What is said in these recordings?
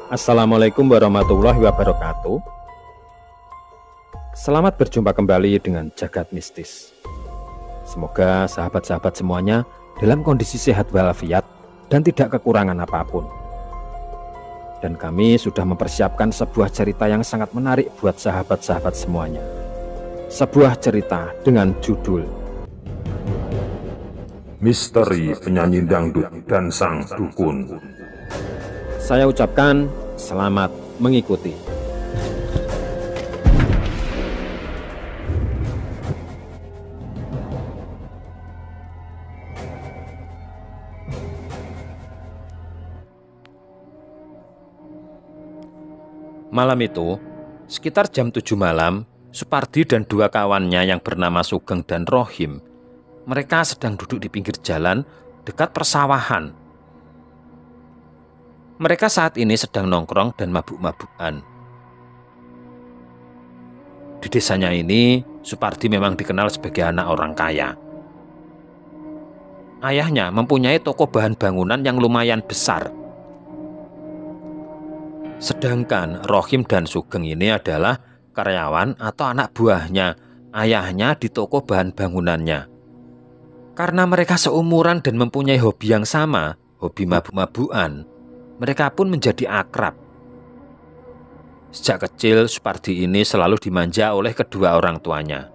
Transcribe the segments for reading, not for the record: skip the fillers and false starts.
Assalamualaikum warahmatullahi wabarakatuh. Selamat berjumpa kembali dengan Jagat Mistis. Semoga sahabat-sahabat semuanya dalam kondisi sehat walafiat dan tidak kekurangan apapun. Dan kami sudah mempersiapkan sebuah cerita yang sangat menarik buat sahabat-sahabat semuanya. Sebuah cerita dengan judul Misteri Penyanyi Dangdut dan Sang Dukun. Saya ucapkan selamat mengikuti. Malam itu, sekitar jam 7 malam, Supardi dan dua kawannya yang bernama Sugeng dan Rohim, mereka sedang duduk di pinggir jalan dekat persawahan. Mereka saat ini sedang nongkrong dan mabuk-mabukan. Di desanya ini, Supardi memang dikenal sebagai anak orang kaya. Ayahnya mempunyai toko bahan bangunan yang lumayan besar. Sedangkan Rohim dan Sugeng ini adalah karyawan atau anak buahnya ayahnya di toko bahan bangunannya. Karena mereka seumuran dan mempunyai hobi yang sama, hobi mabuk-mabukan, mereka pun menjadi akrab. Sejak kecil, Supardi ini selalu dimanja oleh kedua orang tuanya.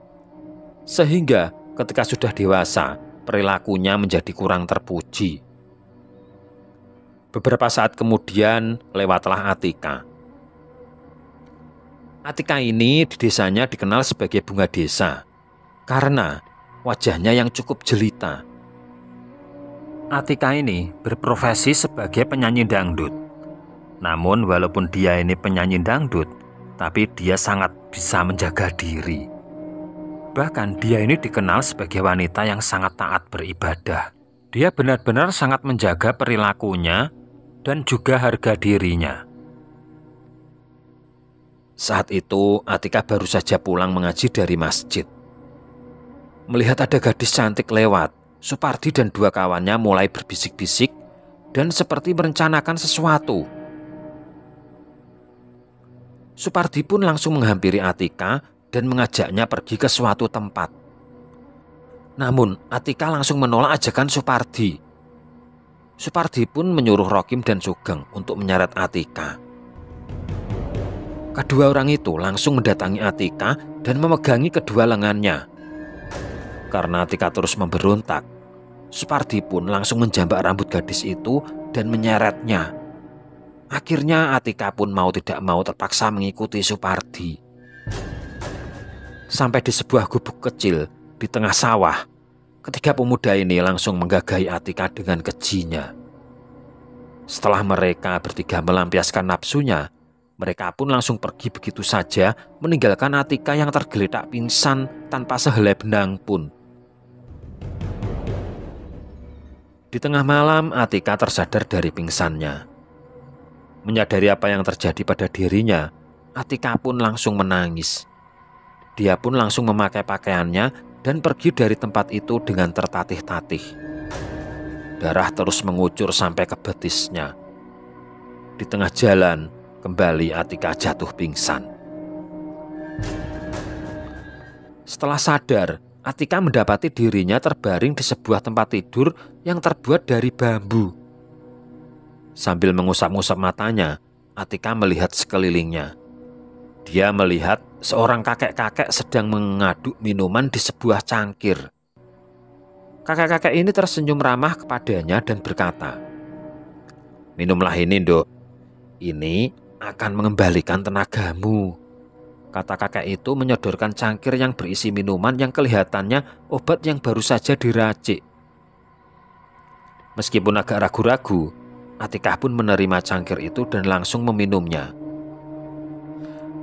Sehingga ketika sudah dewasa, perilakunya menjadi kurang terpuji. Beberapa saat kemudian, lewatlah Atika. Atika ini di desanya dikenal sebagai bunga desa, karena wajahnya yang cukup jelita. Atika ini berprofesi sebagai penyanyi dangdut. Namun walaupun dia ini penyanyi dangdut, tapi dia sangat bisa menjaga diri. Bahkan dia ini dikenal sebagai wanita yang sangat taat beribadah. Dia benar-benar sangat menjaga perilakunya dan juga harga dirinya. Saat itu Atika baru saja pulang mengaji dari masjid. Melihat ada gadis cantik lewat, Supardi dan dua kawannya mulai berbisik-bisik dan seperti merencanakan sesuatu. Supardi pun langsung menghampiri Atika dan mengajaknya pergi ke suatu tempat. Namun Atika langsung menolak ajakan Supardi. Supardi pun menyuruh Rohim dan Sugeng untuk menyeret Atika. Kedua orang itu langsung mendatangi Atika dan memegangi kedua lengannya. Karena Atika terus memberontak, Supardi pun langsung menjambak rambut gadis itu dan menyeretnya. Akhirnya Atika pun mau tidak mau terpaksa mengikuti Supardi. Sampai di sebuah gubuk kecil di tengah sawah, ketiga pemuda ini langsung menggagahi Atika dengan kejinya. Setelah mereka bertiga melampiaskan nafsunya, mereka pun langsung pergi begitu saja, meninggalkan Atika yang tergeletak pingsan tanpa sehelai benang pun. Di tengah malam, Atika tersadar dari pingsannya. Menyadari apa yang terjadi pada dirinya, Atika pun langsung menangis. Dia pun langsung memakai pakaiannya dan pergi dari tempat itu dengan tertatih-tatih. Darah terus mengucur sampai ke betisnya. Di tengah jalan, kembali Atika jatuh pingsan. Setelah sadar, Atika mendapati dirinya terbaring di sebuah tempat tidur yang terbuat dari bambu. Sambil mengusap-ngusap matanya, Atika melihat sekelilingnya. Dia melihat seorang kakek-kakek sedang mengaduk minuman di sebuah cangkir. Kakek-kakek ini tersenyum ramah kepadanya dan berkata, "Minumlah ini, Nduk. Ini akan mengembalikan tenagamu." Kata kakek itu menyodorkan cangkir yang berisi minuman yang kelihatannya obat yang baru saja diracik. Meskipun agak ragu-ragu, Atika pun menerima cangkir itu dan langsung meminumnya.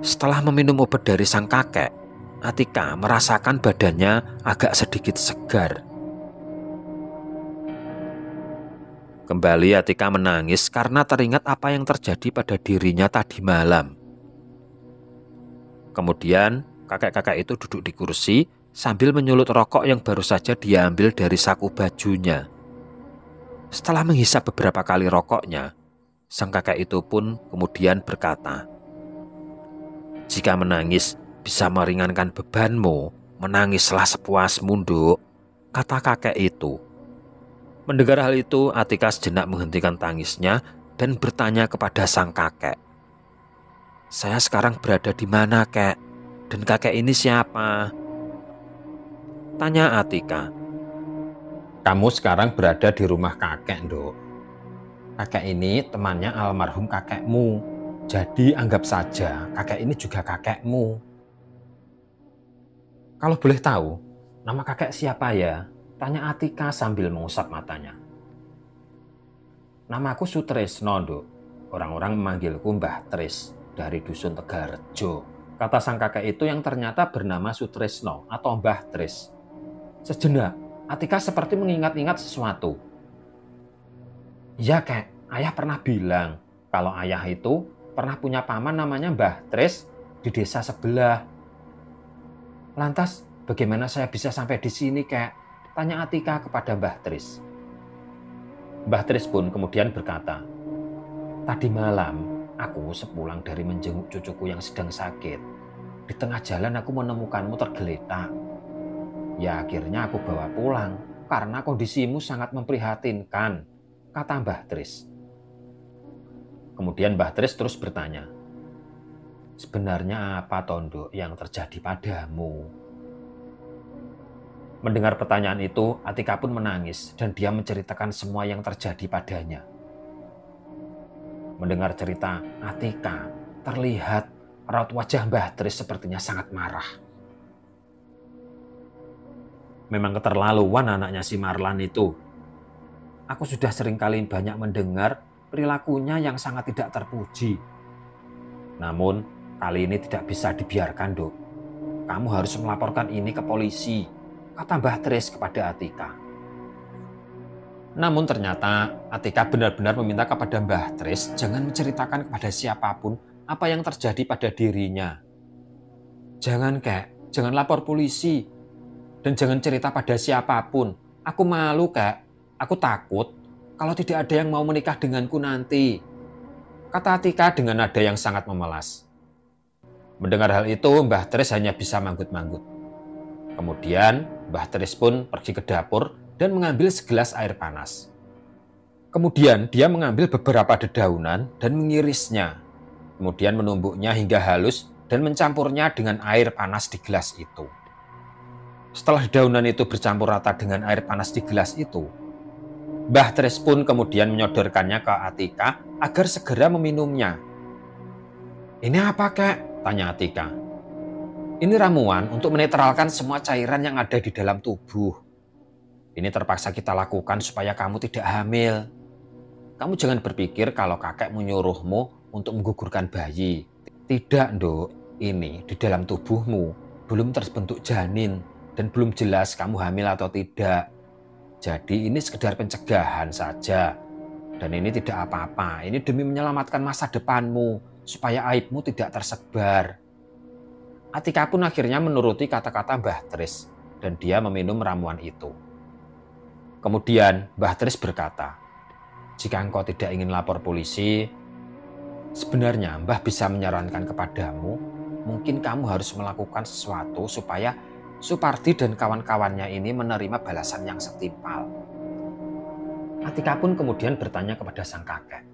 Setelah meminum obat dari sang kakek, Atika merasakan badannya agak sedikit segar. Kembali Atika menangis karena teringat apa yang terjadi pada dirinya tadi malam. Kemudian kakek-kakek itu duduk di kursi sambil menyulut rokok yang baru saja dia ambil dari saku bajunya. Setelah menghisap beberapa kali rokoknya, Sang kakek itu pun kemudian berkata, "Jika menangis bisa meringankan bebanmu, menangislah sepuasmu, Nduk," kata kakek itu. Mendengar hal itu, Atika sejenak menghentikan tangisnya dan bertanya kepada sang kakek, "Saya sekarang berada di mana, Kek? Dan kakek ini siapa?" Tanya Atika. Kamu sekarang berada di rumah kakek, Nduk. Kakek ini temannya almarhum kakekmu. Jadi anggap saja kakek ini juga kakekmu. Kalau boleh tahu, nama kakek siapa ya? Tanya Atika sambil mengusap matanya. Namaku Sutresno, Nduk. Orang-orang memanggilku Mbah Tris dari dusun Tegalrejo. Kata sang kakek itu yang ternyata bernama Sutresno atau Mbah Tris. Sejenak, Atika seperti mengingat-ingat sesuatu. "Iya, Kek, ayah pernah bilang kalau ayah itu pernah punya paman namanya Mbah Tris di desa sebelah." "Lantas, bagaimana saya bisa sampai di sini, Kek?" tanya Atika kepada Mbah Tris. Mbah Tris pun kemudian berkata, "Tadi malam, aku sepulang dari menjenguk cucuku yang sedang sakit. Di tengah jalan aku menemukanmu tergeletak. Ya akhirnya aku bawa pulang karena kondisimu sangat memprihatinkan," kata Mbah Tris. Kemudian Mbah Tris terus bertanya, "Sebenarnya apa, Tondo, yang terjadi padamu?" Mendengar pertanyaan itu, Atika pun menangis dan dia menceritakan semua yang terjadi padanya. Mendengar cerita Atika, terlihat raut wajah Mbah Tris sepertinya sangat marah. Memang keterlaluan anaknya si Marlan itu. Aku sudah seringkali banyak mendengar perilakunya yang sangat tidak terpuji. Namun, kali ini tidak bisa dibiarkan, Dok. Kamu harus melaporkan ini ke polisi, kata Mbah Tris kepada Atika. Namun ternyata Atika benar-benar meminta kepada Mbah Tris jangan menceritakan kepada siapapun apa yang terjadi pada dirinya. "Jangan, Kek, jangan lapor polisi. Dan jangan cerita pada siapapun. Aku malu, Kek. Aku takut kalau tidak ada yang mau menikah denganku nanti," kata Atika dengan nada yang sangat memelas. Mendengar hal itu, Mbah Tris hanya bisa manggut-manggut. Kemudian Mbah Tris pun pergi ke dapur dan mengambil segelas air panas. Kemudian dia mengambil beberapa dedaunan dan mengirisnya. Kemudian menumbuknya hingga halus dan mencampurnya dengan air panas di gelas itu. Setelah dedaunan itu bercampur rata dengan air panas di gelas itu, Mbah Tris pun kemudian menyodorkannya ke Atika agar segera meminumnya. "Ini apa, Kek?" tanya Atika. "Ini ramuan untuk menetralkan semua cairan yang ada di dalam tubuh. Ini terpaksa kita lakukan supaya kamu tidak hamil. Kamu jangan berpikir kalau kakek menyuruhmu untuk menggugurkan bayi. Tidak, Nduk. Ini di dalam tubuhmu belum terbentuk janin dan belum jelas kamu hamil atau tidak. Jadi ini sekedar pencegahan saja. Dan ini tidak apa-apa. Ini demi menyelamatkan masa depanmu supaya aibmu tidak tersebar." Atika pun akhirnya menuruti kata-kata Mbah Tris dan dia meminum ramuan itu. Kemudian Mbah Tris berkata, "Jika engkau tidak ingin lapor polisi, sebenarnya Mbah bisa menyarankan kepadamu, mungkin kamu harus melakukan sesuatu supaya Supardi dan kawan-kawannya ini menerima balasan yang setimpal." Atika pun kemudian bertanya kepada sang kakek,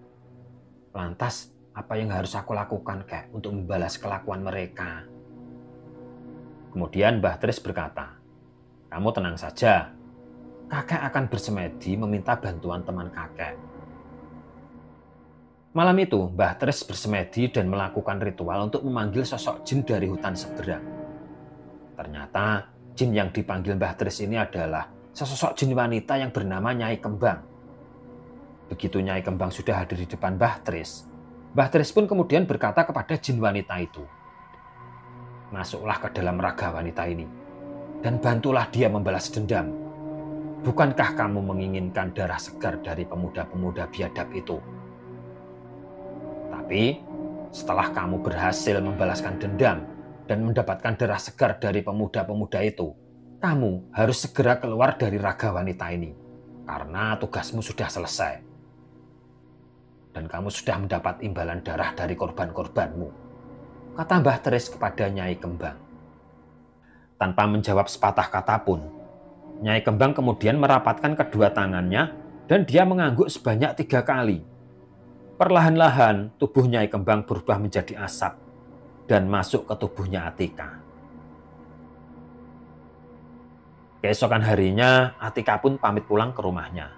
"Lantas apa yang harus aku lakukan, Kek, untuk membalas kelakuan mereka?" Kemudian Mbah Tris berkata, "Kamu tenang saja. Kakek akan bersemedi meminta bantuan teman kakek." Malam itu Mbah Tris bersemedi dan melakukan ritual untuk memanggil sosok jin dari hutan seberang. Ternyata jin yang dipanggil Mbah Tris ini adalah sesosok jin wanita yang bernama Nyai Kembang. Begitu Nyai Kembang sudah hadir di depan Mbah Tris pun kemudian berkata kepada jin wanita itu, "Masuklah ke dalam raga wanita ini dan bantulah dia membalas dendam. Bukankah kamu menginginkan darah segar dari pemuda-pemuda biadab itu? Tapi setelah kamu berhasil membalaskan dendam dan mendapatkan darah segar dari pemuda-pemuda itu, kamu harus segera keluar dari raga wanita ini karena tugasmu sudah selesai." dan kamu sudah mendapat imbalan darah dari korban-korbanmu, kata Mbah Tris kepada Nyai Kembang. Tanpa menjawab sepatah kata pun, Nyai Kembang kemudian merapatkan kedua tangannya dan dia mengangguk sebanyak 3 kali. Perlahan-lahan tubuh Nyai Kembang berubah menjadi asap dan masuk ke tubuhnya Atika. Keesokan harinya, Atika pun pamit pulang ke rumahnya.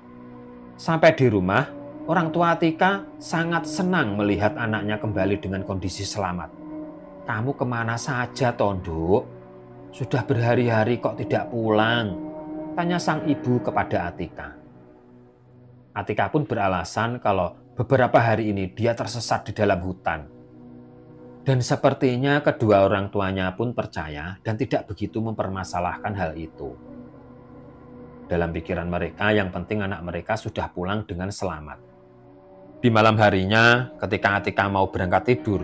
Sampai di rumah, orang tua Atika sangat senang melihat anaknya kembali dengan kondisi selamat. "Kamu kemana saja, Tonduk? Sudah berhari-hari kok tidak pulang?" tanya sang ibu kepada Atika. Atika pun beralasan kalau beberapa hari ini dia tersesat di dalam hutan. Dan sepertinya kedua orang tuanya pun percaya dan tidak begitu mempermasalahkan hal itu. Dalam pikiran mereka, yang penting anak mereka sudah pulang dengan selamat. Di malam harinya, ketika Atika mau berangkat tidur,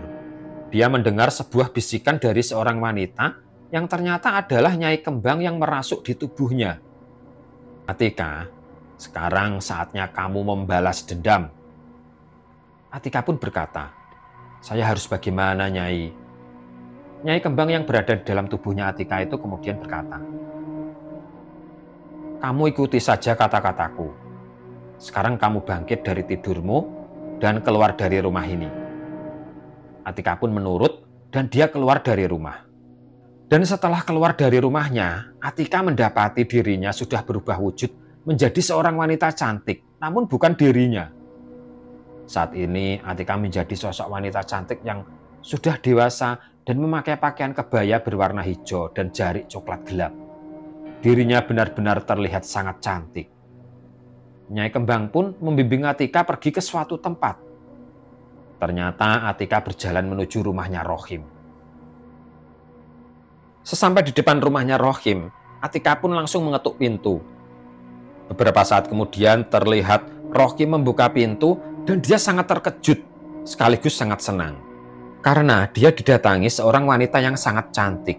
dia mendengar sebuah bisikan dari seorang wanita yang ternyata adalah Nyai Kembang yang merasuk di tubuhnya. "Atika, sekarang saatnya kamu membalas dendam." Atika pun berkata, "Saya harus bagaimana, Nyai?" Nyai Kembang yang berada di dalam tubuhnya Atika itu kemudian berkata, "Kamu ikuti saja kata-kataku. Sekarang kamu bangkit dari tidurmu dan keluar dari rumah ini." Atika pun menurut dan dia keluar dari rumah. Dan setelah keluar dari rumahnya, Atika mendapati dirinya sudah berubah wujud menjadi seorang wanita cantik, namun bukan dirinya. Saat ini Atika menjadi sosok wanita cantik yang sudah dewasa dan memakai pakaian kebaya berwarna hijau dan jarik coklat gelap. Dirinya benar-benar terlihat sangat cantik. Nyai Kembang pun membimbing Atika pergi ke suatu tempat. Ternyata Atika berjalan menuju rumahnya Rohim. Sesampai di depan rumahnya Rohim, Atika pun langsung mengetuk pintu. Beberapa saat kemudian terlihat Rohim membuka pintu dan dia sangat terkejut sekaligus sangat senang. Karena dia didatangi seorang wanita yang sangat cantik.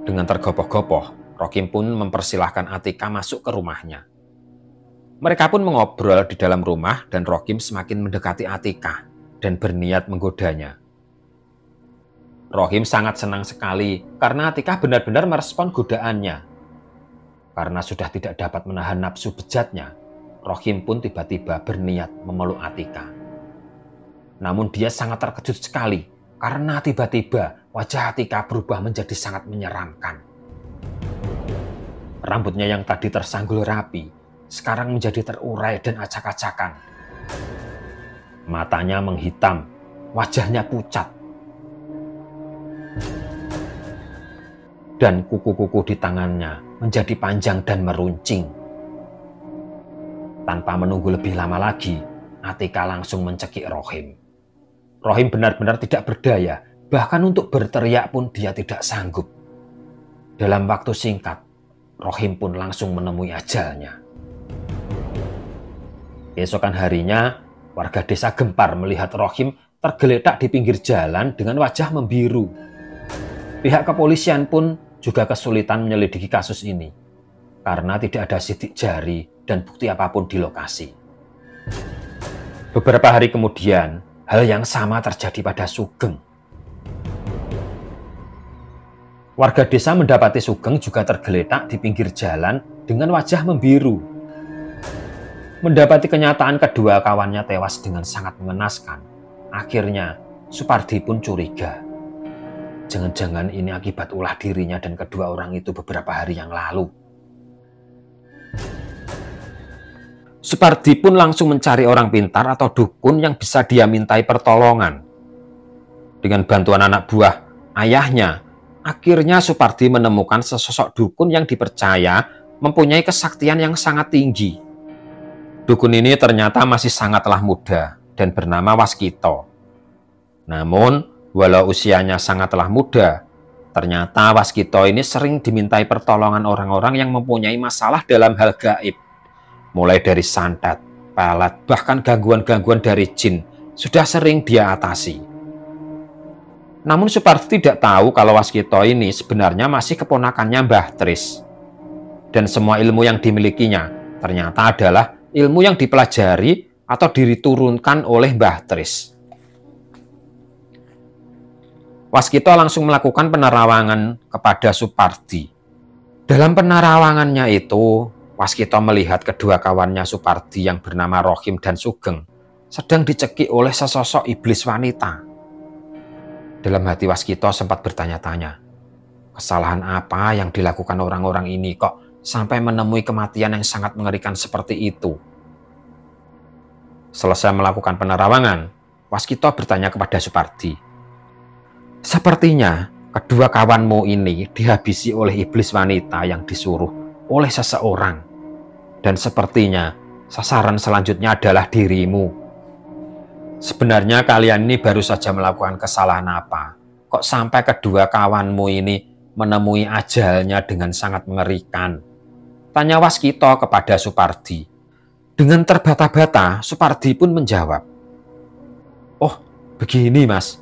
Dengan tergopoh-gopoh, Rohim pun mempersilahkan Atika masuk ke rumahnya. Mereka pun mengobrol di dalam rumah dan Rohim semakin mendekati Atika dan berniat menggodanya. Rohim sangat senang sekali karena Atika benar-benar merespon godaannya. Karena sudah tidak dapat menahan nafsu bejatnya, Rohim pun tiba-tiba berniat memeluk Atika. Namun dia sangat terkejut sekali karena tiba-tiba wajah Atika berubah menjadi sangat menyeramkan. Rambutnya yang tadi tersanggul rapi, sekarang menjadi terurai dan acak-acakan. Matanya menghitam, wajahnya pucat. Dan kuku-kuku di tangannya menjadi panjang dan meruncing. Tanpa menunggu lebih lama lagi, Atika langsung mencekik Rohim. Rohim benar-benar tidak berdaya, bahkan untuk berteriak pun dia tidak sanggup. Dalam waktu singkat, Rohim pun langsung menemui ajalnya. Keesokan harinya, warga desa gempar melihat Rohim tergeletak di pinggir jalan dengan wajah membiru. Pihak kepolisian pun juga kesulitan menyelidiki kasus ini, karena tidak ada sidik jari dan bukti apapun di lokasi. Beberapa hari kemudian, hal yang sama terjadi pada Sugeng. Warga desa mendapati Sugeng juga tergeletak di pinggir jalan dengan wajah membiru. Mendapati kenyataan kedua kawannya tewas dengan sangat mengenaskan. Akhirnya, Supardi pun curiga. Jangan-jangan ini akibat ulah dirinya dan kedua orang itu beberapa hari yang lalu. Supardi pun langsung mencari orang pintar atau dukun yang bisa dia mintai pertolongan. Dengan bantuan anak buah ayahnya, akhirnya Supardi menemukan sesosok dukun yang dipercaya mempunyai kesaktian yang sangat tinggi. Dukun ini ternyata masih sangatlah muda dan bernama Waskito. Namun, walau usianya sangatlah muda, ternyata Waskito ini sering dimintai pertolongan orang-orang yang mempunyai masalah dalam hal gaib. Mulai dari santet, pelet, bahkan gangguan-gangguan dari jin sudah sering dia atasi. Namun Supardi tidak tahu kalau Waskito ini sebenarnya masih keponakannya Mbah Tris. Dan semua ilmu yang dimilikinya ternyata adalah ilmu yang dipelajari atau diturunkan oleh Mbah Tris. Waskito langsung melakukan penerawangan kepada Supardi. Dalam penerawangannya itu, Waskito melihat kedua kawannya Supardi yang bernama Rohim dan Sugeng sedang dicekik oleh sesosok iblis wanita. Dalam hati Waskito sempat bertanya-tanya, kesalahan apa yang dilakukan orang-orang ini kok sampai menemui kematian yang sangat mengerikan seperti itu? Selesai melakukan penerawangan, Waskito bertanya kepada Supardi, sepertinya kedua kawanmu ini dihabisi oleh iblis wanita yang disuruh oleh seseorang. Dan sepertinya sasaran selanjutnya adalah dirimu. Sebenarnya kalian ini baru saja melakukan kesalahan apa? Kok sampai kedua kawanmu ini menemui ajalnya dengan sangat mengerikan? Tanya Waskito kepada Supardi. Dengan terbata-bata, Supardi pun menjawab, oh, begini mas.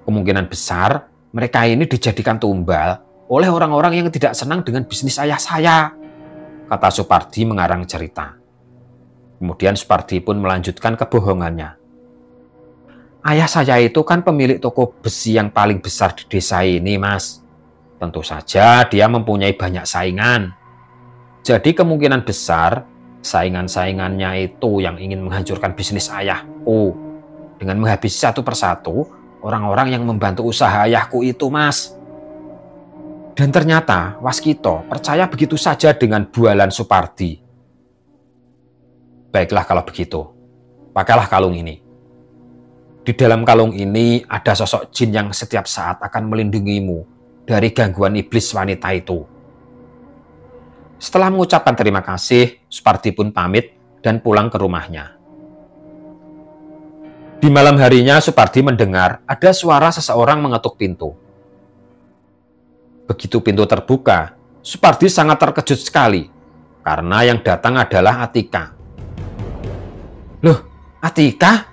Kemungkinan besar mereka ini dijadikan tumbal oleh orang-orang yang tidak senang dengan bisnis ayah saya, kata Supardi mengarang cerita. Kemudian Supardi pun melanjutkan kebohongannya. Ayah saya itu kan pemilik toko besi yang paling besar di desa ini, mas. Tentu saja dia mempunyai banyak saingan. Jadi kemungkinan besar saingan-saingannya itu yang ingin menghancurkan bisnis ayahku dengan menghabisi satu persatu orang-orang yang membantu usaha ayahku itu, mas. Dan ternyata Waskito percaya begitu saja dengan bualan Supardi. Baiklah kalau begitu, pakailah kalung ini. Di dalam kalung ini ada sosok jin yang setiap saat akan melindungimu dari gangguan iblis wanita itu. Setelah mengucapkan terima kasih, Supardi pun pamit dan pulang ke rumahnya. Di malam harinya Supardi mendengar ada suara seseorang mengetuk pintu. Begitu pintu terbuka, Supardi sangat terkejut sekali karena yang datang adalah Atika. Loh, Atika?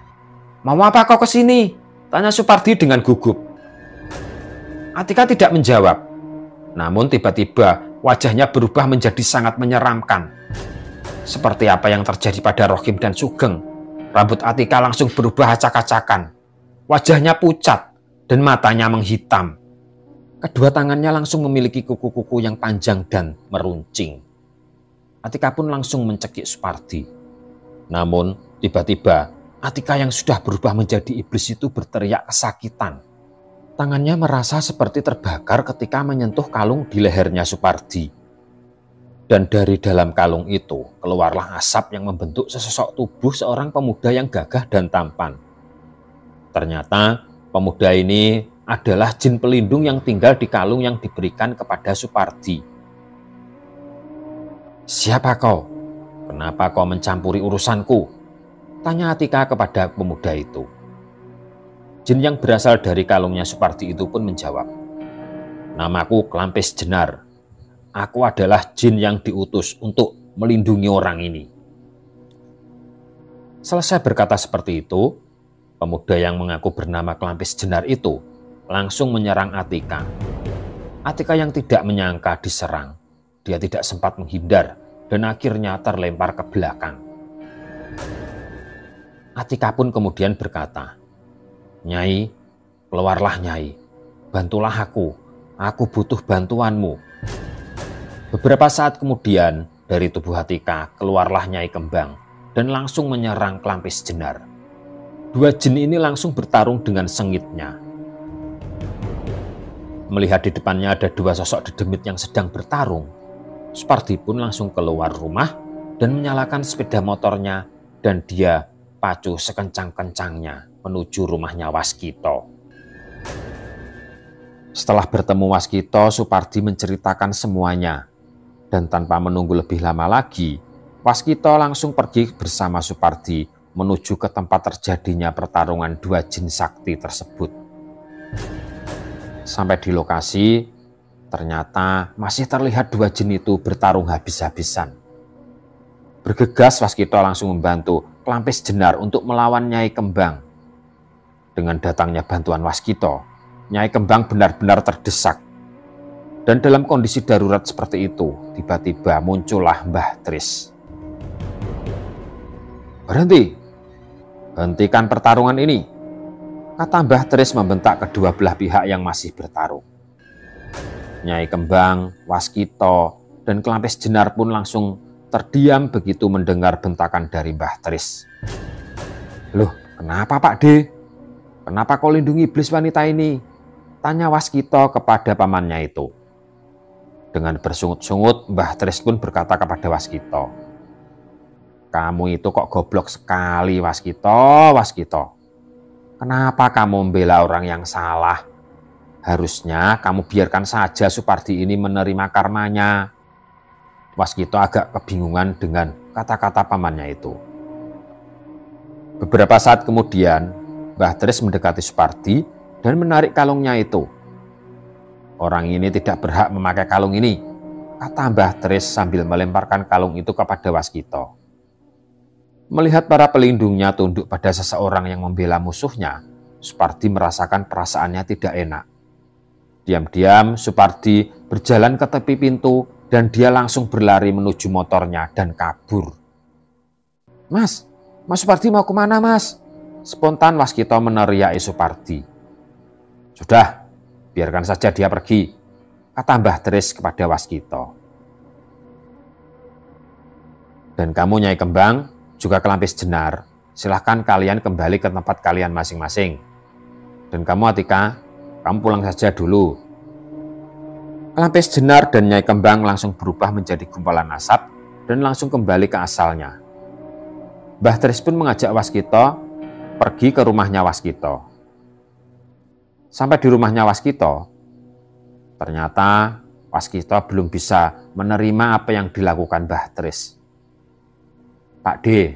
Mau apa kau ke sini? Tanya Supardi dengan gugup. Atika tidak menjawab. Namun tiba-tiba wajahnya berubah menjadi sangat menyeramkan. Seperti apa yang terjadi pada Rohim dan Sugeng, rambut Atika langsung berubah acak-acakan. Wajahnya pucat dan matanya menghitam. Kedua tangannya langsung memiliki kuku-kuku yang panjang dan meruncing. Atika pun langsung mencekik Supardi. Namun tiba-tiba Atika yang sudah berubah menjadi iblis itu berteriak kesakitan. Tangannya merasa seperti terbakar ketika menyentuh kalung di lehernya Supardi. Dan dari dalam kalung itu keluarlah asap yang membentuk sesosok tubuh seorang pemuda yang gagah dan tampan. Ternyata pemuda ini adalah jin pelindung yang tinggal di kalung yang diberikan kepada Supardi. Siapa kau? Kenapa kau mencampuri urusanku? Tanya Atika kepada pemuda itu. Jin yang berasal dari kalungnya Supardi itu pun menjawab, namaku Klampis Jenar. Aku adalah jin yang diutus untuk melindungi orang ini. Selesai berkata seperti itu, pemuda yang mengaku bernama Klampis Jenar itu langsung menyerang Atika. Atika yang tidak menyangka diserang, dia tidak sempat menghindar dan akhirnya terlempar ke belakang. Atika pun kemudian berkata, Nyai, keluarlah Nyai, bantulah aku butuh bantuanmu. Beberapa saat kemudian dari tubuh Atika keluarlah Nyai Kembang dan langsung menyerang Klampis Jenar. Dua jin ini langsung bertarung dengan sengitnya. Melihat di depannya ada dua sosok dedemit yang sedang bertarung, Supardi pun langsung keluar rumah dan menyalakan sepeda motornya dan dia pacu sekencang-kencangnya menuju rumahnya Waskito. Setelah bertemu Waskito, Supardi menceritakan semuanya. Dan tanpa menunggu lebih lama lagi, Waskito langsung pergi bersama Supardi menuju ke tempat terjadinya pertarungan dua jin sakti tersebut. Sampai di lokasi, ternyata masih terlihat dua jin itu bertarung habis-habisan. Bergegas Waskito langsung membantu Klampis Jenar untuk melawan Nyai Kembang. Dengan datangnya bantuan Waskito, Nyai Kembang benar-benar terdesak. Dan dalam kondisi darurat seperti itu, tiba-tiba muncullah Mbah Tris. Berhenti, Hentikan pertarungan ini, kata Mbah Tris membentak kedua belah pihak yang masih bertarung. Nyai Kembang, Waskito, dan Kelampis Jenar pun langsung terdiam begitu mendengar bentakan dari Mbah Tris. Loh, kenapa Pak D? Kenapa kau lindungi iblis wanita ini? Tanya Waskito kepada pamannya itu. Dengan bersungut-sungut, Mbah Tris pun berkata kepada Waskito, kamu itu kok goblok sekali, Waskito, Waskito. Kenapa kamu membela orang yang salah? Harusnya kamu biarkan saja Supardi ini menerima karmanya. Waskito agak kebingungan dengan kata-kata pamannya itu. Beberapa saat kemudian, Mbah Tris mendekati Supardi dan menarik kalungnya itu. Orang ini tidak berhak memakai kalung ini, kata Mbah Tris sambil melemparkan kalung itu kepada Waskito. Melihat para pelindungnya tunduk pada seseorang yang membela musuhnya, Supardi merasakan perasaannya tidak enak. Diam-diam Supardi berjalan ke tepi pintu dan dia langsung berlari menuju motornya dan kabur. Mas Supardi mau kemana mas? Spontan Waskito meneriaki Supardi. Sudah, biarkan saja dia pergi, kata Mbah Tris kepada Waskito. Dan kamu Nyai Kembang, juga Kelampis Jenar, silahkan kalian kembali ke tempat kalian masing-masing. Dan kamu Atika, kamu pulang saja dulu. Kelampis Jenar dan Nyai Kembang langsung berubah menjadi gumpalan asap dan langsung kembali ke asalnya. Mbah Tris pun mengajak Waskito pergi ke rumahnya Waskito. Sampai di rumahnya Waskito, ternyata Waskito belum bisa menerima apa yang dilakukan Mbah Tris. Pak D,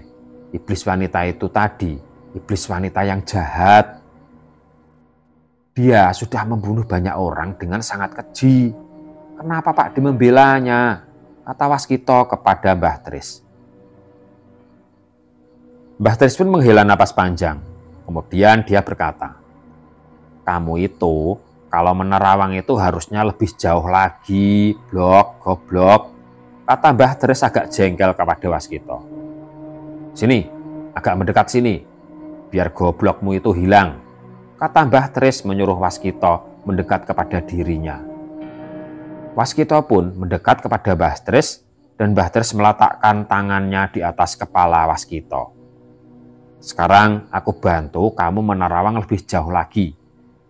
iblis wanita itu tadi, iblis wanita yang jahat. Dia sudah membunuh banyak orang dengan sangat keji. Kenapa Pak D membelanya? Kata Waskito kepada Mbah Tris. Mbah Tris pun menghela napas panjang. Kemudian dia berkata, kamu itu kalau menerawang itu harusnya lebih jauh lagi, blok, goblok. Kata Mbah Tris agak jengkel kepada Waskito. Sini, agak mendekat sini, biar goblokmu itu hilang. Kata Mbah Tris menyuruh Waskito mendekat kepada dirinya. Waskito pun mendekat kepada Mbah Tris dan Mbah Tris meletakkan tangannya di atas kepala Waskito. Sekarang aku bantu kamu menerawang lebih jauh lagi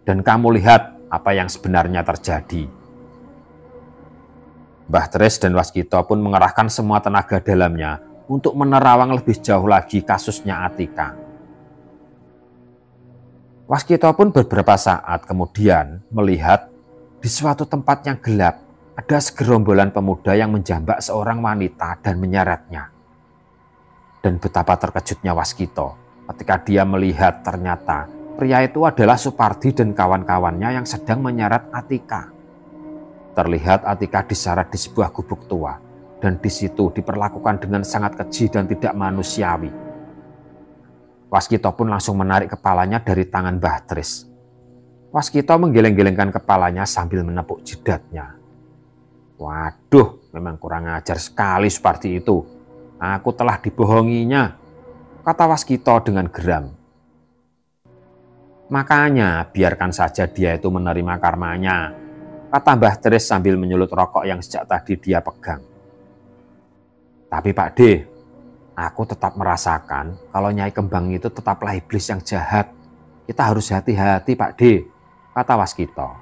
dan kamu lihat apa yang sebenarnya terjadi. Mbah Tris dan Waskito pun mengerahkan semua tenaga dalamnya untuk menerawang lebih jauh lagi kasusnya Atika. Waskito pun beberapa saat kemudian melihat di suatu tempat yang gelap ada segerombolan pemuda yang menjambak seorang wanita dan menyeretnya. Dan betapa terkejutnya Waskito ketika dia melihat ternyata pria itu adalah Supardi dan kawan-kawannya yang sedang menyeret Atika. Terlihat Atika diseret di sebuah gubuk tua. Dan di situ diperlakukan dengan sangat keji dan tidak manusiawi. Waskito pun langsung menarik kepalanya dari tangan Mbah Tris. Waskito menggeleng-gelengkan kepalanya sambil menepuk jidatnya. Waduh, memang kurang ajar sekali Supardi itu. Aku telah dibohonginya, kata Waskito dengan geram. Makanya biarkan saja dia itu menerima karmanya, kata Mbah Tris sambil menyulut rokok yang sejak tadi dia pegang. Tapi Pak D, aku tetap merasakan kalau Nyai Kembang itu tetaplah iblis yang jahat. Kita harus hati-hati Pak D, kata Waskito.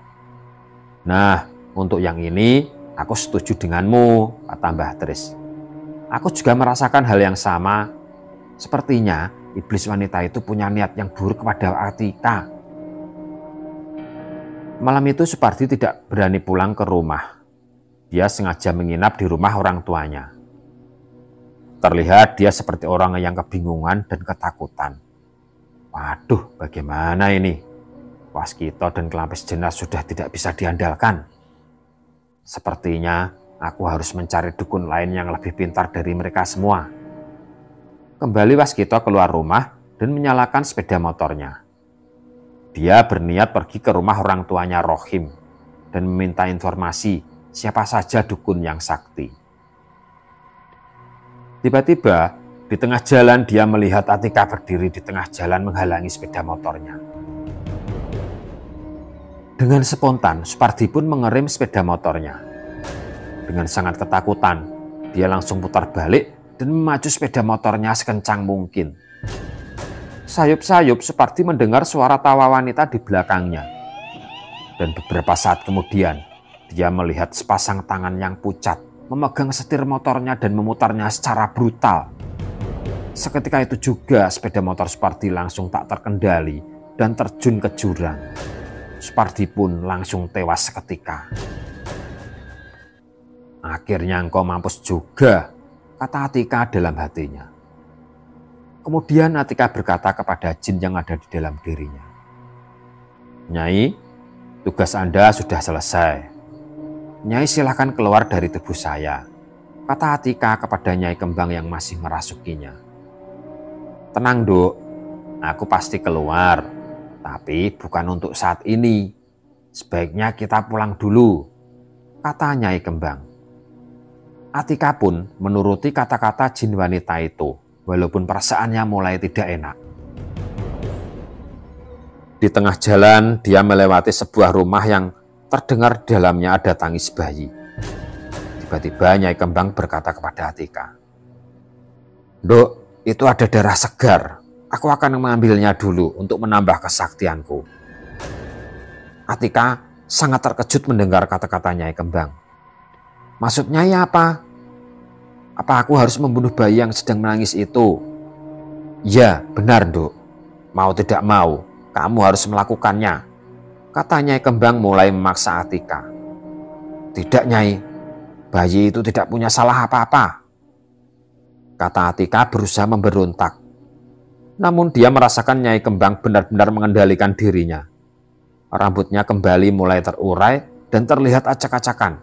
Nah, untuk yang ini aku setuju denganmu, kata Mbah Tris. Aku juga merasakan hal yang sama. Sepertinya iblis wanita itu punya niat yang buruk kepada Atika. Malam itu Supardi tidak berani pulang ke rumah. Dia sengaja menginap di rumah orang tuanya. Terlihat dia seperti orang yang kebingungan dan ketakutan. Waduh, bagaimana ini? Waskito dan Kelampis Jenar sudah tidak bisa diandalkan. Sepertinya aku harus mencari dukun lain yang lebih pintar dari mereka semua. Kembali Waskito keluar rumah dan menyalakan sepeda motornya. Dia berniat pergi ke rumah orang tuanya Rohim dan meminta informasi siapa saja dukun yang sakti. Tiba-tiba Di tengah jalan dia melihat Atika berdiri di tengah jalan menghalangi sepeda motornya. Dengan spontan, Supardi pun mengerem sepeda motornya. Dengan sangat ketakutan, dia langsung putar balik dan memacu sepeda motornya sekencang mungkin. Sayup-sayup Supardi mendengar suara tawa wanita di belakangnya. Dan beberapa saat kemudian, dia melihat sepasang tangan yang pucat memegang setir motornya dan memutarnya secara brutal. Seketika itu juga sepeda motor Supardi langsung tak terkendali dan terjun ke jurang. Supardi pun langsung tewas seketika. Akhirnya engkau mampus juga, kata Atika dalam hatinya. Kemudian Atika berkata kepada jin yang ada di dalam dirinya. Nyai, tugas Anda sudah selesai. Nyai silahkan keluar dari tubuh saya, kata Atika kepada Nyai Kembang yang masih merasukinya. Tenang Duk, aku pasti keluar, tapi bukan untuk saat ini. Sebaiknya kita pulang dulu, kata Nyai Kembang. Atika pun menuruti kata-kata jin wanita itu, walaupun perasaannya mulai tidak enak. Di tengah jalan, dia melewati sebuah rumah yang terdengar di dalamnya ada tangis bayi. Tiba-tiba Nyai Kembang berkata kepada Atika, Dok, itu ada darah segar. Aku akan mengambilnya dulu untuk menambah kesaktianku. Atika sangat terkejut mendengar kata-kata Nyai Kembang. Maksudnya ya apa? Apa aku harus membunuh bayi yang sedang menangis itu? Ya, benar Dok. Mau tidak mau, kamu harus melakukannya, kata Nyai Kembang mulai memaksa Atika. Tidak Nyai, bayi itu tidak punya salah apa-apa, kata Atika berusaha memberontak. Namun dia merasakan Nyai Kembang benar-benar mengendalikan dirinya. Rambutnya kembali mulai terurai dan terlihat acak-acakan.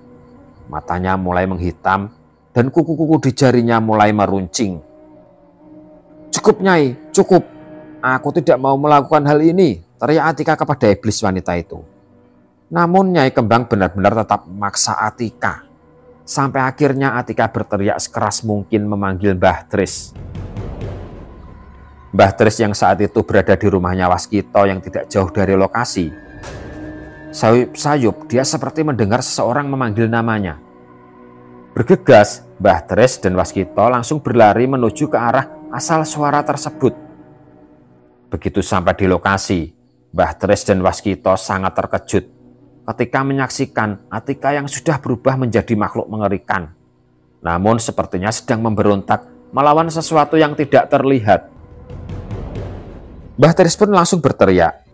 Matanya mulai menghitam dan kuku-kuku di jarinya mulai meruncing. Cukup Nyai, cukup. Aku tidak mau melakukan hal ini, teriak Atika kepada iblis wanita itu. Namun Nyai Kembang benar-benar tetap memaksa Atika. Sampai akhirnya Atika berteriak sekeras mungkin memanggil Mbah Tris. Mbah Tris yang saat itu berada di rumahnya Waskito yang tidak jauh dari lokasi. Sayup-sayup dia seperti mendengar seseorang memanggil namanya. Bergegas, Mbah Tris dan Waskito langsung berlari menuju ke arah asal suara tersebut. Begitu sampai di lokasi, Mbah Tris dan Waskito sangat terkejut ketika menyaksikan Atika yang sudah berubah menjadi makhluk mengerikan. Namun sepertinya sedang memberontak melawan sesuatu yang tidak terlihat. Mbah Tris pun langsung berteriak,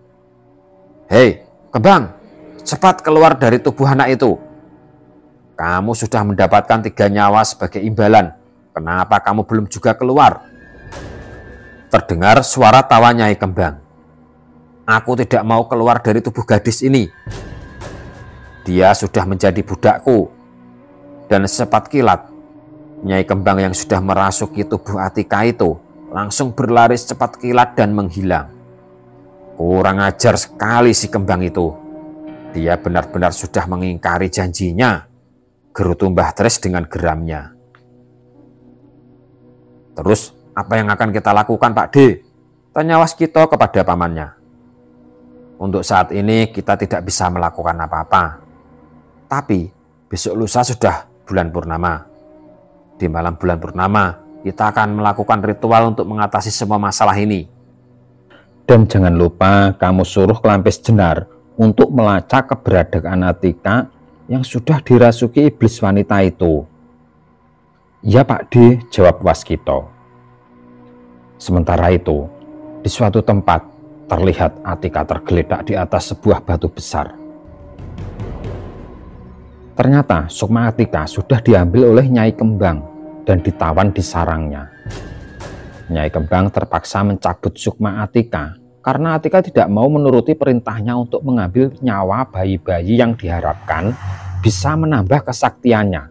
Hei, Kembang, cepat keluar dari tubuh anak itu. Kamu sudah mendapatkan 3 nyawa sebagai imbalan. Kenapa kamu belum juga keluar? Terdengar suara tawa Nyai Kembang. Aku tidak mau keluar dari tubuh gadis ini. Dia sudah menjadi budakku. Dan secepat kilat, Nyai Kembang yang sudah merasuki tubuh Atika itu langsung berlari secepat kilat dan menghilang. Kurang ajar sekali si Kembang itu. Dia benar-benar sudah mengingkari janjinya, gerutu Mbah Tris dengan geramnya. Terus apa yang akan kita lakukan Pak D? Tanya Waskito kepada pamannya. Untuk saat ini kita tidak bisa melakukan apa-apa. Tapi besok lusa sudah bulan purnama. Di malam bulan purnama kita akan melakukan ritual untuk mengatasi semua masalah ini. Dan jangan lupa kamu suruh Kelampis Jenar untuk melacak keberadaan Atika yang sudah dirasuki iblis wanita itu. Ya Pak D, jawab Waskito. Sementara itu, di suatu tempat terlihat Atika tergeletak di atas sebuah batu besar. Ternyata sukma Atika sudah diambil oleh Nyai Kembang dan ditawan di sarangnya. Nyai Kembang terpaksa mencabut sukma Atika karena Atika tidak mau menuruti perintahnya untuk mengambil nyawa bayi-bayi yang diharapkan bisa menambah kesaktiannya.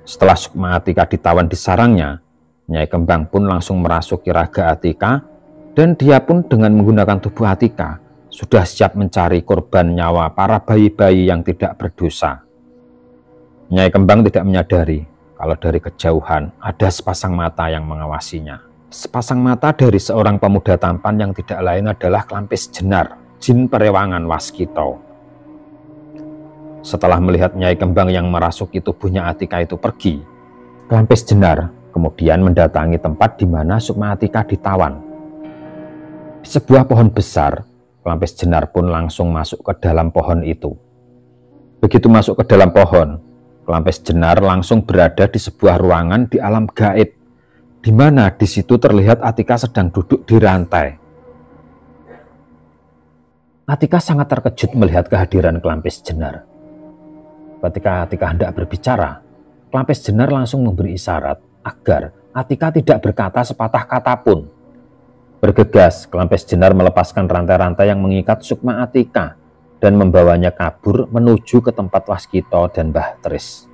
Setelah sukma Atika ditawan di sarangnya, Nyai Kembang pun langsung merasuki raga Atika dan dia pun dengan menggunakan tubuh Atika sudah siap mencari korban nyawa para bayi-bayi yang tidak berdosa. Nyai Kembang tidak menyadari kalau dari kejauhan ada sepasang mata yang mengawasinya. Sepasang mata dari seorang pemuda tampan yang tidak lain adalah Klampis Jenar, jin perewangan Waskita. Setelah melihat Nyai Kembang yang merasuki tubuhnya Atika itu pergi, Klampis Jenar kemudian mendatangi tempat di mana Sukma Atika ditawan. Di sebuah pohon besar, Klampis Jenar pun langsung masuk ke dalam pohon itu. Begitu masuk ke dalam pohon, Klampis Jenar langsung berada di sebuah ruangan di alam gaib, di mana di situ terlihat Atika sedang duduk di rantai. Atika sangat terkejut melihat kehadiran Klampis Jenar. Ketika Atika hendak berbicara, Klampis Jenar langsung memberi isyarat agar Atika tidak berkata sepatah kata pun. Bergegas, Klampis Jenar melepaskan rantai-rantai yang mengikat Sukma Atika dan membawanya kabur menuju ke tempat Waskita dan Mbah Tris.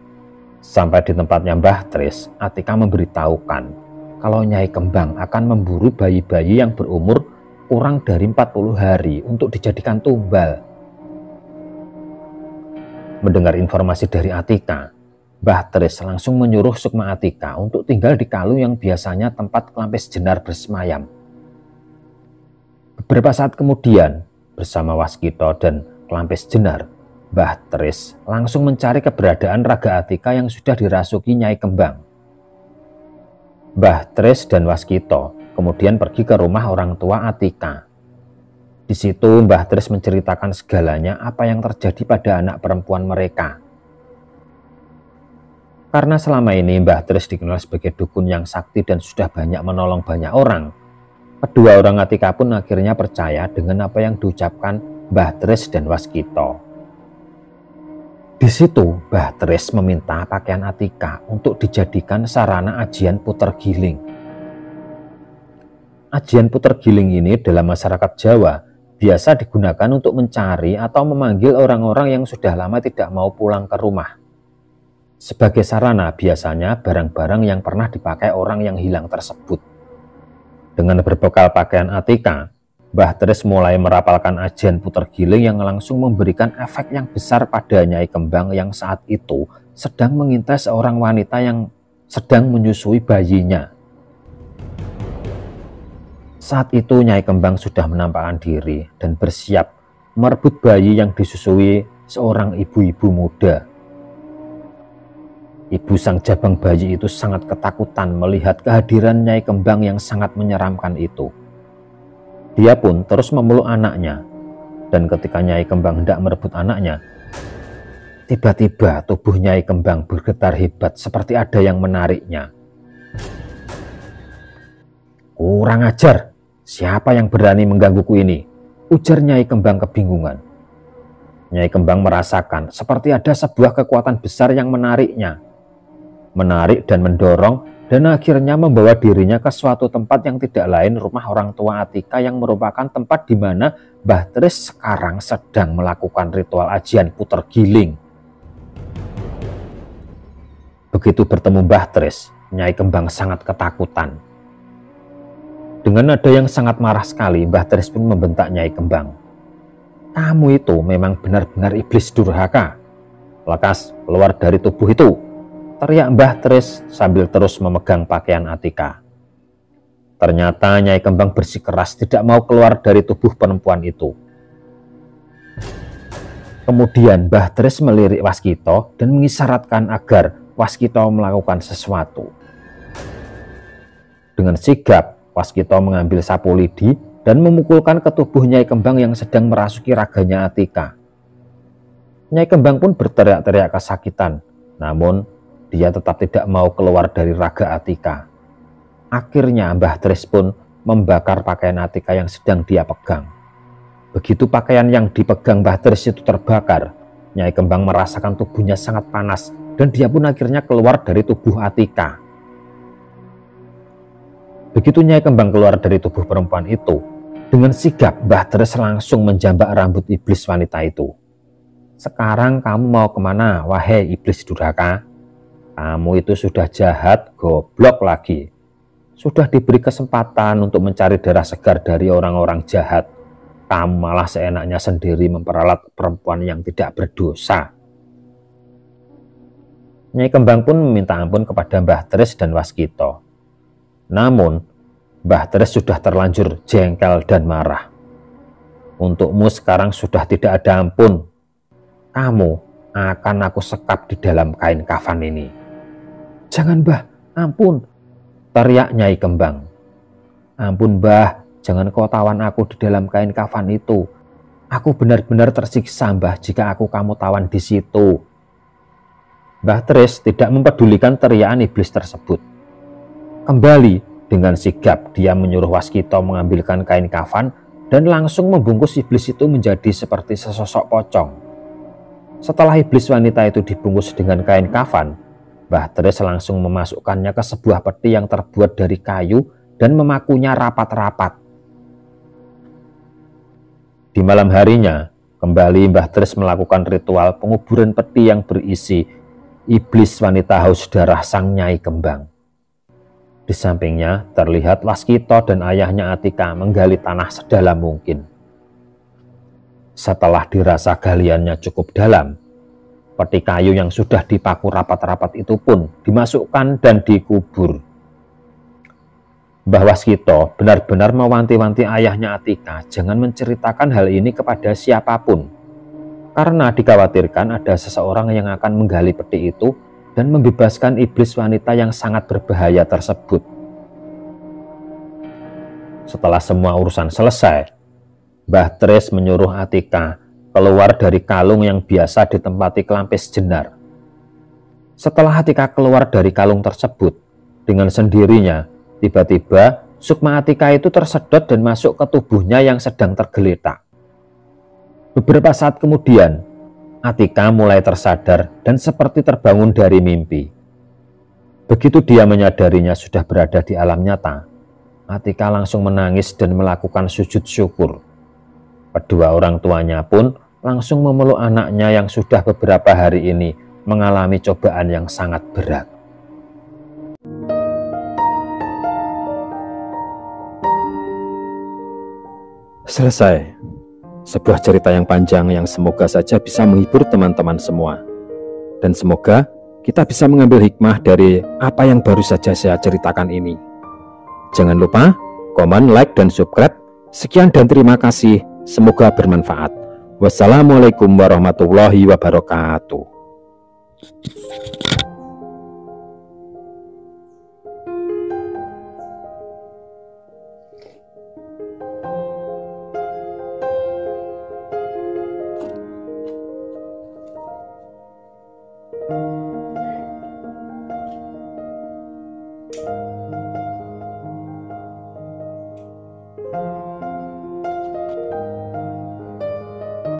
Sampai di tempatnya Mbah Tris, Atika memberitahukan kalau Nyai Kembang akan memburu bayi-bayi yang berumur kurang dari 40 hari untuk dijadikan tumbal. Mendengar informasi dari Atika, Mbah Tris langsung menyuruh Sukma Atika untuk tinggal di Kalu yang biasanya tempat Klampis Jenar bersemayam. Beberapa saat kemudian, bersama Waskita dan Klampis Jenar, Mbah Tris langsung mencari keberadaan raga Atika yang sudah dirasuki Nyai Kembang. Mbah Tris dan Waskita kemudian pergi ke rumah orang tua Atika. Di situ Mbah Tris menceritakan segalanya apa yang terjadi pada anak perempuan mereka. Karena selama ini Mbah Tris dikenal sebagai dukun yang sakti dan sudah banyak menolong banyak orang, kedua orang Atika pun akhirnya percaya dengan apa yang diucapkan Mbah Tris dan Waskita. Di situ Mbah Tris meminta pakaian Atika untuk dijadikan sarana ajian puter giling. Ajian puter giling ini dalam masyarakat Jawa biasa digunakan untuk mencari atau memanggil orang-orang yang sudah lama tidak mau pulang ke rumah. Sebagai sarana biasanya barang-barang yang pernah dipakai orang yang hilang tersebut. Dengan berbekal pakaian Atika, Mbah Tris mulai merapalkan ajian puter giling yang langsung memberikan efek yang besar pada Nyai Kembang yang saat itu sedang mengintai seorang wanita yang sedang menyusui bayinya. Saat itu Nyai Kembang sudah menampakkan diri dan bersiap merebut bayi yang disusui seorang ibu-ibu muda. Ibu sang jabang bayi itu sangat ketakutan melihat kehadiran Nyai Kembang yang sangat menyeramkan itu. Dia pun terus memeluk anaknya, dan ketika Nyai Kembang hendak merebut anaknya, tiba-tiba tubuh Nyai Kembang bergetar hebat seperti ada yang menariknya. "Kurang ajar! Siapa yang berani menggangguku ini?" ujar Nyai Kembang kebingungan. Nyai Kembang merasakan seperti ada sebuah kekuatan besar yang menariknya. Menarik dan mendorong, dan akhirnya membawa dirinya ke suatu tempat yang tidak lain rumah orang tua Atika yang merupakan tempat di mana Mbah Tris sekarang sedang melakukan ritual ajian puter giling. Begitu bertemu Mbah Tris, Nyai Kembang sangat ketakutan. Dengan nada yang sangat marah sekali, Mbah Tris pun membentak Nyai Kembang. "Kamu itu memang benar-benar iblis durhaka. Lekas keluar dari tubuh itu!" teriak Mbah Tris sambil terus memegang pakaian Atika. Ternyata Nyai Kembang bersikeras tidak mau keluar dari tubuh perempuan itu. Kemudian Mbah Tris melirik Waskita dan mengisyaratkan agar Waskita melakukan sesuatu. Dengan sigap, Waskita mengambil sapu lidi dan memukulkan ke tubuh Nyai Kembang yang sedang merasuki raganya Atika. Nyai Kembang pun berteriak-teriak kesakitan, namun dia tetap tidak mau keluar dari raga Atika. Akhirnya Mbah Tris pun membakar pakaian Atika yang sedang dia pegang. Begitu pakaian yang dipegang Mbah Tris itu terbakar, Nyai Kembang merasakan tubuhnya sangat panas dan dia pun akhirnya keluar dari tubuh Atika. Begitu Nyai Kembang keluar dari tubuh perempuan itu, dengan sigap Mbah Tris langsung menjambak rambut iblis wanita itu. "Sekarang kamu mau kemana, wahai iblis durhaka? Kamu itu sudah jahat, goblok lagi. Sudah diberi kesempatan untuk mencari darah segar dari orang-orang jahat. Kamu malah seenaknya sendiri memperalat perempuan yang tidak berdosa." Nyai Kembang pun meminta ampun kepada Mbah Tris dan Waskito. Namun, Mbah Tris sudah terlanjur jengkel dan marah. Untukmu sekarang sudah tidak ada ampun. Kamu akan aku sekap di dalam kain kafan ini. Jangan, Mbah, ampun, teriak Nyai Kembang. Ampun, Mbah, jangan kau tawan aku di dalam kain kafan itu. Aku benar-benar tersiksa, Mbah, jika kamu tawan di situ. Mbah Tris tidak mempedulikan teriakan iblis tersebut. Kembali dengan sigap dia menyuruh Waskito mengambilkan kain kafan dan langsung membungkus iblis itu menjadi seperti sesosok pocong. Setelah iblis wanita itu dibungkus dengan kain kafan, Mbah Tris langsung memasukkannya ke sebuah peti yang terbuat dari kayu dan memakunya rapat-rapat. Di malam harinya, kembali Mbah Tris melakukan ritual penguburan peti yang berisi iblis wanita haus darah sang Nyai Kembang. Di sampingnya terlihat Waskito dan ayahnya Atika menggali tanah sedalam mungkin. Setelah dirasa galiannya cukup dalam, peti kayu yang sudah dipaku rapat-rapat itu pun dimasukkan dan dikubur. Mbah Waskito benar-benar mewanti-wanti ayahnya Atika jangan menceritakan hal ini kepada siapapun, karena dikhawatirkan ada seseorang yang akan menggali peti itu dan membebaskan iblis wanita yang sangat berbahaya tersebut. Setelah semua urusan selesai, Mbah Tris menyuruh Atika keluar dari kalung yang biasa ditempati Kelampis Jenar. Setelah Atika keluar dari kalung tersebut, dengan sendirinya, tiba-tiba sukma Atika itu tersedot dan masuk ke tubuhnya yang sedang tergeletak. Beberapa saat kemudian, Atika mulai tersadar dan seperti terbangun dari mimpi. Begitu dia menyadarinya sudah berada di alam nyata, Atika langsung menangis dan melakukan sujud syukur. Kedua orang tuanya pun langsung memeluk anaknya yang sudah beberapa hari ini mengalami cobaan yang sangat berat. Selesai. Sebuah cerita yang panjang yang semoga saja bisa menghibur teman-teman semua. Dan semoga kita bisa mengambil hikmah dari apa yang baru saja saya ceritakan ini. Jangan lupa komen, like, dan subscribe. Sekian dan terima kasih. Semoga bermanfaat. Wassalamualaikum warahmatullahi wabarakatuh.